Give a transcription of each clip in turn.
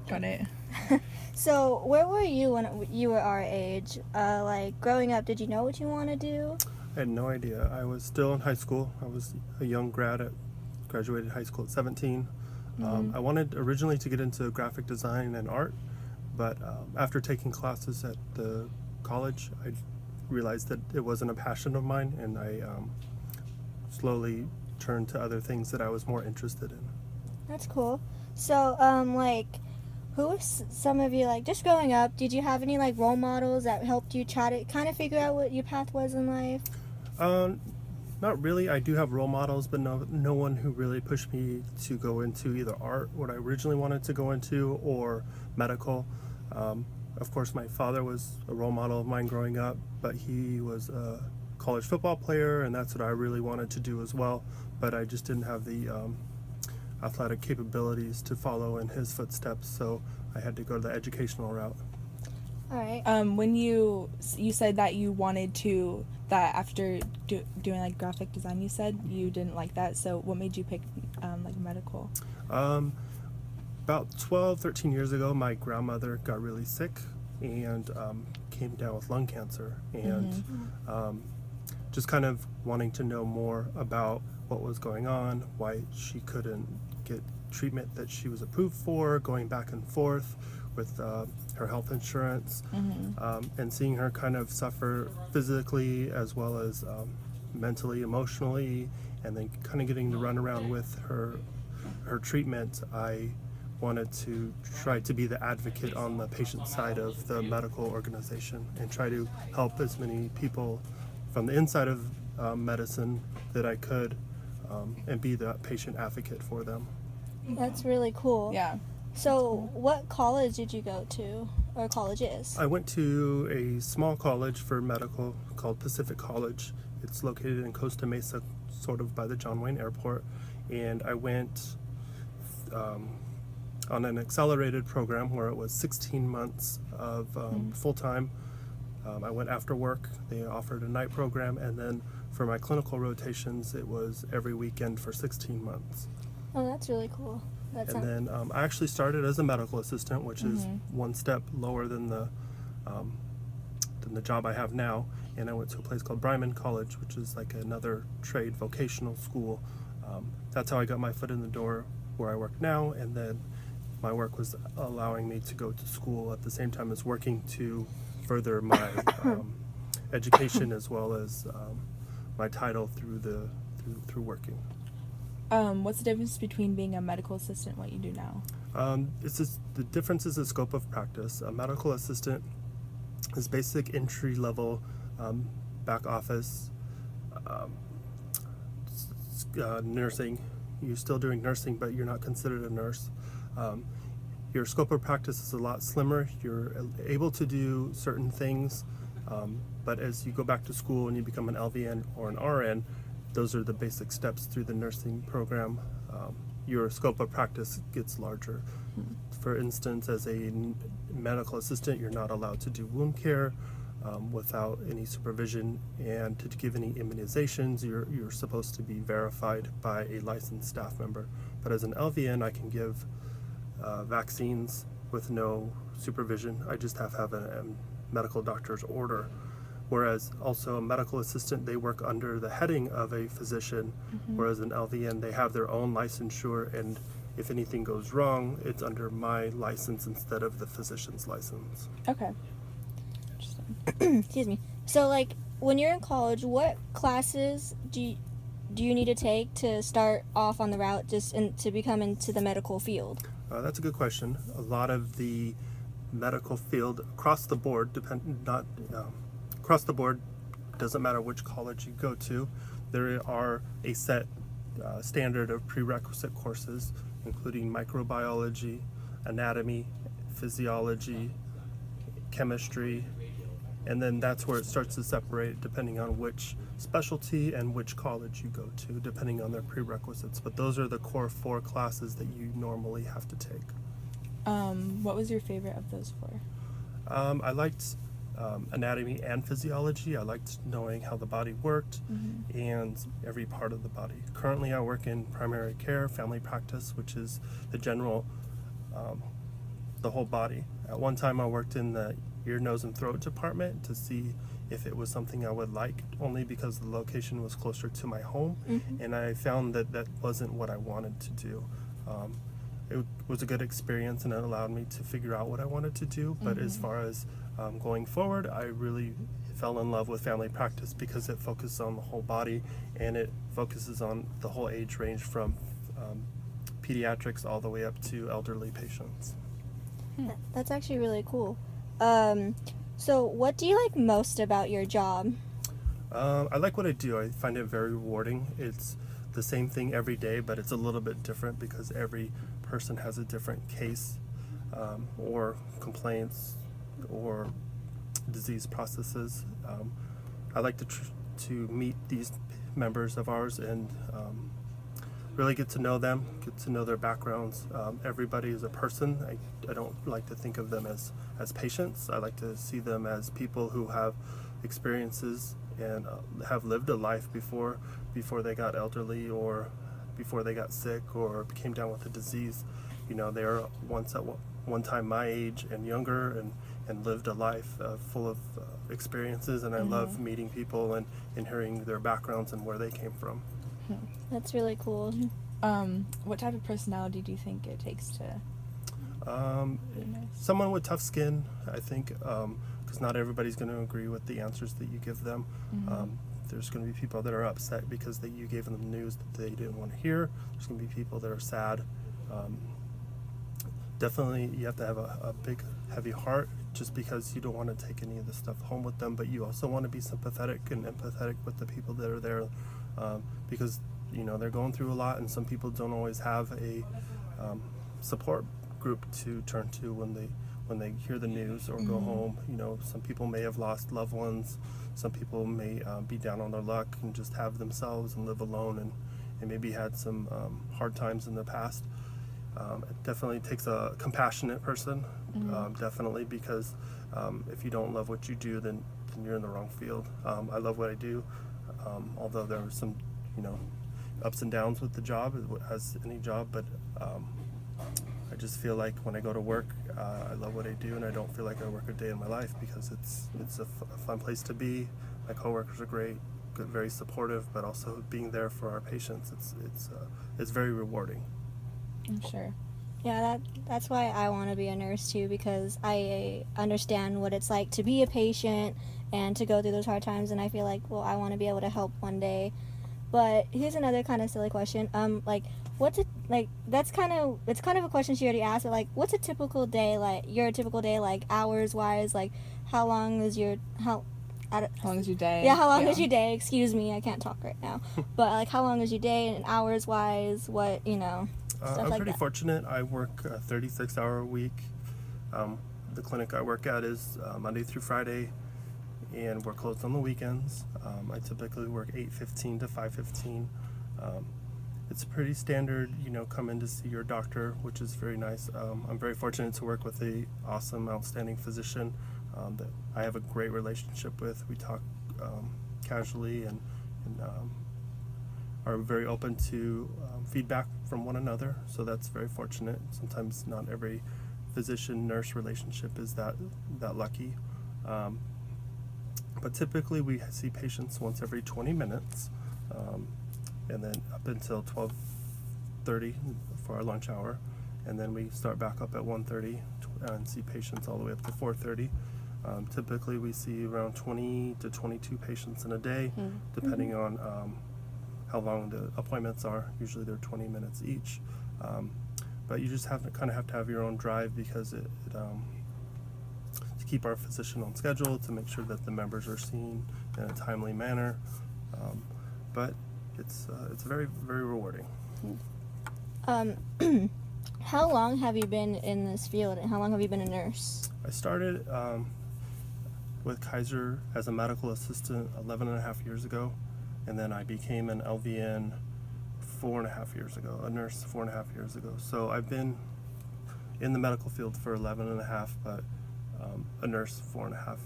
Got it. So, where were you when you were our age? Like, growing up, did you know what you want to do? I had no idea. I was still in high school. I was a young graduated high school at 17. I wanted originally to get into graphic design and art, but after taking classes at the college, I realized that it wasn't a passion of mine, and I slowly turned to other things that I was more interested in. That's cool. So, like, who was some of you, like, just growing up, did you have any, like, role models that helped you try to kind of figure out what your path was in life? Not really. I do have role models, but no one who really pushed me to go into either art, what I originally wanted to go into, or medical. Of course, my father was a role model of mine growing up, but he was a college football player, and that's what I really wanted to do as well. But I just didn't have the athletic capabilities to follow in his footsteps, so I had to go the educational route. All right. When you said that you wanted to, that after doing like graphic design, you said you didn't like that, so what made you pick like medical? About 12, 13 years ago, my grandmother got really sick and came down with lung cancer, and just kind of wanting to know more about what was going on, why she couldn't get treatment that she was approved for, going back and forth with her health insurance, and seeing her kind of suffer physically as well as mentally, emotionally, and then kind of getting to run around with her treatment. I wanted to try to be the advocate on the patient side of the medical organization and try to help as many people from the inside of medicine that I could, and be the patient advocate for them. That's really cool. Yeah. So, what college did you go to, or colleges? I went to a small college for medical called Pacific College. It's located in Costa Mesa, sort of by the John Wayne Airport, and I went on an accelerated program where it was 16 months of full-time. I went after work. They offered a night program, and then for my clinical rotations, it was every weekend for 16 months. Oh, that's really cool. And then I actually started as a medical assistant, which is one step lower than the job I have now. And I went to a place called Bryman College, which is like another trade vocational school. That's how I got my foot in the door where I work now. And then my work was allowing me to go to school at the same time as working to further my education as well as my title through working. What's the difference between being a medical assistant and what you do now? It's just, the difference is the scope of practice. A medical assistant is basic entry level back office nursing. You're still doing nursing, but you're not considered a nurse. Your scope of practice is a lot slimmer. You're able to do certain things, but as you go back to school and you become an LVN or an RN, those are the basic steps through the nursing program. Your scope of practice gets larger. For instance, as a medical assistant, you're not allowed to do wound care without any supervision, and to give any immunizations, you're supposed to be verified by a licensed staff member. But as an LVN, I can give vaccines with no supervision. I just have to have a medical doctor's order. Whereas also a medical assistant, they work under the heading of a physician, whereas an LVN, they have their own licensure, and if anything goes wrong, it's under my license instead of the physician's license. Okay. Excuse me. So, like, when you're in college, what classes do you need to take to start off on the route to become into the medical field? That's a good question. A lot of the medical field across the board, across the board, doesn't matter which college you go to, there are a set standard of prerequisite courses, including microbiology, anatomy, physiology, chemistry, and then that's where it starts to separate depending on which specialty and which college you go to, depending on their prerequisites. But those are the core 4 classes that you normally have to take. What was your favorite of those 4? I liked anatomy and physiology. I liked knowing how the body worked and every part of the body. Currently, I work in primary care, family practice, which is the general the whole body. At one time, I worked in the ear, nose, and throat department to see if it was something I would like, only because the location was closer to my home, and I found that that wasn't what I wanted to do. It was a good experience, and it allowed me to figure out what I wanted to do. But as far as going forward, I really fell in love with family practice because it focuses on the whole body, and it focuses on the whole age range from pediatrics all the way up to elderly patients. That's actually really cool. So what do you like most about your job? I like what I do. I find it very rewarding. It's the same thing every day, but it's a little bit different because every person has a different case or complaints or disease processes. I like to meet these members of ours and really get to know them, get to know their backgrounds. Everybody is a person. I don't like to think of them as patients. I like to see them as people who have experiences and have lived a life before they got elderly or before they got sick or came down with a disease. You know, they are once at one time my age and younger and lived a life full of experiences, and I love meeting people and hearing their backgrounds and where they came from. That's really cool. What type of personality do you think it takes to be a nurse? Someone with tough skin, I think, because not everybody's going to agree with the answers that you give them. There's going to be people that are upset because you gave them the news that they didn't want to hear. There's going to be people that are sad. Definitely, you have to have a big, heavy heart, just because you don't want to take any of the stuff home with them, but you also want to be sympathetic and empathetic with the people that are there, because you know they're going through a lot, and some people don't always have a support group to turn to when they hear the news or go home. You know, some people may have lost loved ones. Some people may be down on their luck and just have themselves and live alone, and maybe had some hard times in the past. It definitely takes a compassionate person, definitely, because if you don't love what you do, then you're in the wrong field. I love what I do, although there are some, ups and downs with the job, as any job, but I just feel like when I go to work, I love what I do, and I don't feel like I work a day in my life, because it's a fun place to be. My coworkers are great, very supportive, but also being there for our patients, it's very rewarding. I'm sure. Yeah, that's why I want to be a nurse too, because I understand what it's like to be a patient and to go through those hard times, and I feel like, well, I want to be able to help one day. But here's another kind of silly question. It's kind of a question she already asked, but like, what's a typical day like? Your typical day, like hours wise, like how long is your How long is your day? Yeah, how long is your day? Excuse me, I can't talk right now. But like, how long is your day and hours wise? What stuff I'm like pretty that. fortunate. I work a 36-hour week. The clinic I work at is Monday through Friday, and we're closed on the weekends. I typically work 8:15 to 5:15. It's pretty standard, come in to see your doctor, which is very nice. I'm very fortunate to work with a awesome, outstanding physician that I have a great relationship with. We talk casually and are very open to feedback from one another, so that's very fortunate. Sometimes not every physician-nurse relationship is that lucky. But typically we see patients once every 20 minutes, and then up until 12:30 for our lunch hour, and then we start back up at 1:30 and see patients all the way up to 4:30. Typically we see around 20 to 22 patients in a day, depending on how long the appointments are. Usually they're 20 minutes each, but you just have to have your own drive, because it to keep our physician on schedule, to make sure that the members are seen in a timely manner. But it's very, very rewarding. How long have you been in this field, and how long have you been a nurse? I started with Kaiser as a medical assistant 11 and a half years ago, and then I became an LVN 4.5 years ago, a nurse 4.5 years ago. So I've been in the medical field for 11 and a half, but a nurse 4.5.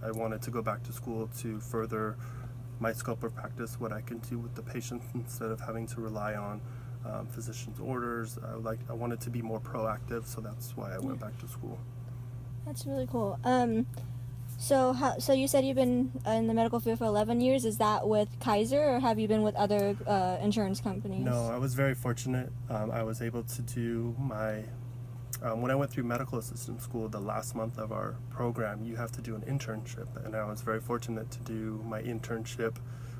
I wanted to go back to school to further my scope of practice, what I can do with the patients, instead of having to rely on physician's orders. I wanted to be more proactive, so that's why I went back to school. That's really cool. So you said you've been in the medical field for 11 years. Is that with Kaiser, or have you been with other insurance companies? No, I was very fortunate. I was able to do my when I went through medical assistant school, the last month of our program, you have to do an internship, and I was very fortunate to do my internship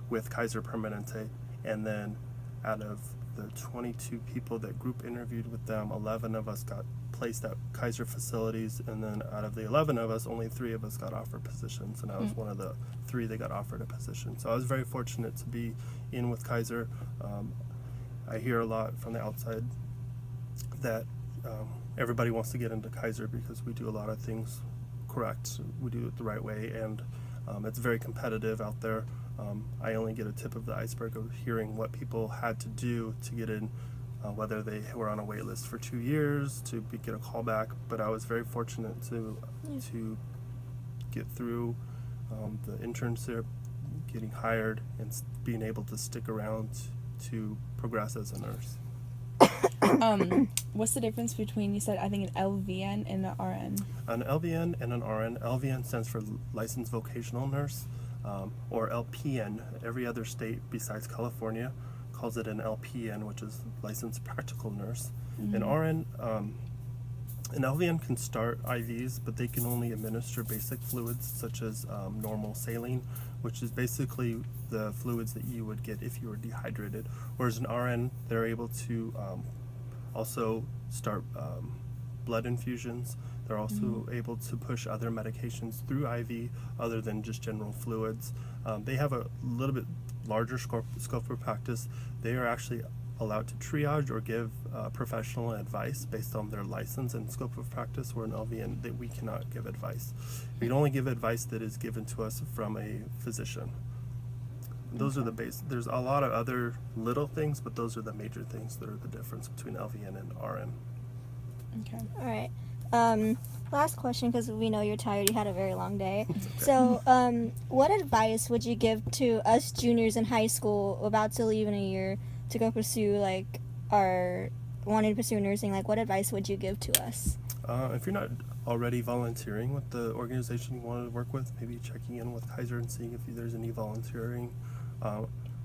with Kaiser Permanente. And then out of the 22 people that group interviewed with them, 11 of us got placed at Kaiser facilities, and then out of the 11 of us, only 3 of us got offered positions, and I was one of the 3 that got offered a position. So I was very fortunate to be in with Kaiser. I hear a lot from the outside that everybody wants to get into Kaiser because we do a lot of things correct. We do it the right way, and it's very competitive out there. I only get a tip of the iceberg of hearing what people had to do to get in, whether they were on a wait list for 2 years to get a call back. But I was very fortunate to get through the internship, getting hired, and being able to stick around to progress as a nurse. What's the difference between, you said, I think, an LVN and an RN? An LVN and an RN. LVN stands for Licensed Vocational Nurse, or LPN. Every other state besides California calls it an LPN, which is Licensed Practical Nurse. An RN, an LVN can start IVs, but they can only administer basic fluids such as normal saline, which is basically the fluids that you would get if you were dehydrated. Whereas an RN, they're able to also start blood infusions. They're also able to push other medications through IV other than just general fluids. They have a little bit larger scope of practice. They are actually allowed to triage or give professional advice based on their license and scope of practice, where an LVN, that we cannot give advice. We can only give advice that is given to us from a physician. Those are the base. There's a lot of other little things, but those are the major things that are the difference between LVN and RN. Okay. All right. Last question, because we know you're tired. You had a very long day. Okay. So, what advice would you give to us juniors in high school about to leave in a year to go pursue, like, our wanting to pursue nursing? Like, what advice would you give to us? If you're not already volunteering with the organization you want to work with, maybe checking in with Kaiser and seeing if there's any volunteering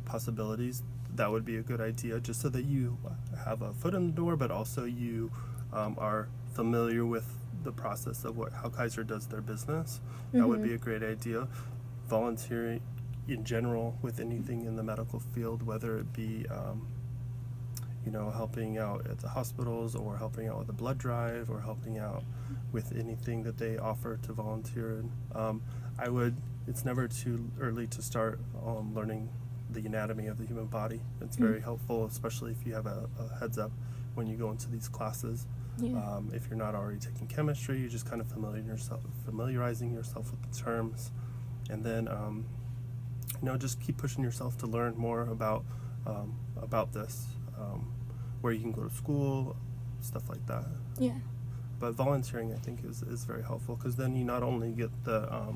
possibilities. That would be a good idea, just so that you have a foot in the door, but also you are familiar with the process of how Kaiser does their business. That would be a great idea. Volunteering in general with anything in the medical field, whether it be helping out at the hospitals, or helping out with a blood drive, or helping out with anything that they offer to volunteer in. It's never too early to start learning the anatomy of the human body. It's very helpful, especially if you have a heads up when you go into these classes. Yeah. If you're not already taking chemistry, you're just kind of familiarizing yourself with the terms, and then just keep pushing yourself to learn more about this, where you can go to school, stuff like that. Yeah. But volunteering, I think, is very helpful, because then you not only get the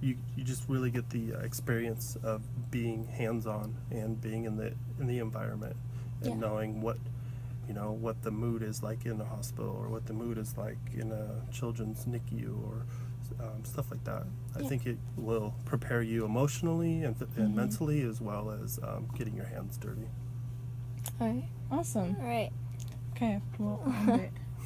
you just really get the experience of being hands-on and being in the environment, and knowing what the mood is like in a hospital, or what the mood is like in a children's NICU, or stuff like that. I think it will prepare you emotionally and mentally, as well as getting your hands dirty. All right. Awesome. All right. Okay, well, end it.